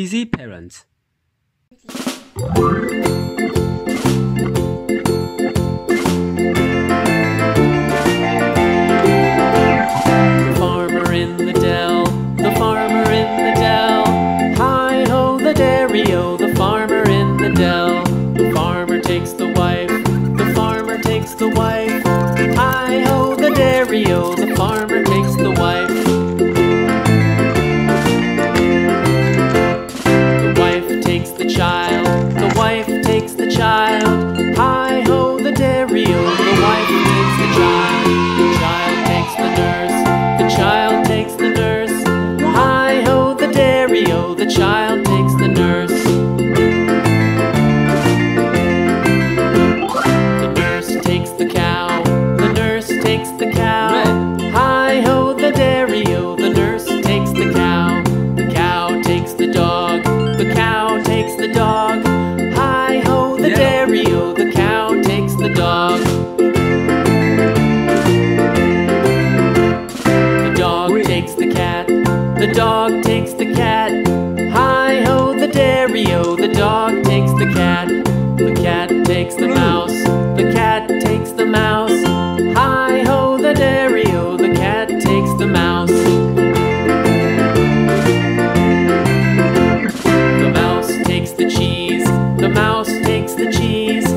Easy parents. The farmer in the dell, the farmer in the dell. Hi-ho the dairy-o, the farmer in the dell. The farmer takes the wife, the farmer takes the wife. Hi-ho the dairy-o, the farmer takes the wife. The wife takes the child, the wife takes the child. Hi-ho the dairy-o, the wife takes the child. The child takes the nurse, the child takes the nurse. Hi-ho the dairy-o, the child takes the nurse. The nurse takes the cow, the nurse takes the cow. Hi-ho the dairy-o, the nurse takes the cow. The cow takes the dog, the cow takes the dog. Hi-ho the dairy-o, the cow takes the dog. The dog takes the cat, the dog takes the cat. Hi-ho the dairy-o, the dog takes the cat. The cat takes the mouse, the cat takes the mouse. Hi-ho the dairy-o, the cat takes the mouse. The mouse takes the cheese, the mouse takes the cheese.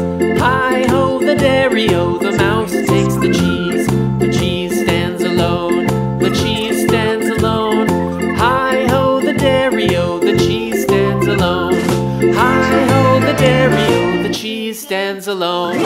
Hi-ho the dairy-o, the mouse takes the cheese. The cheese stands alone, the cheese stands alone. Hi-ho the dairy-o, the cheese stands alone. Hi-ho the dairy-o, the cheese stands alone.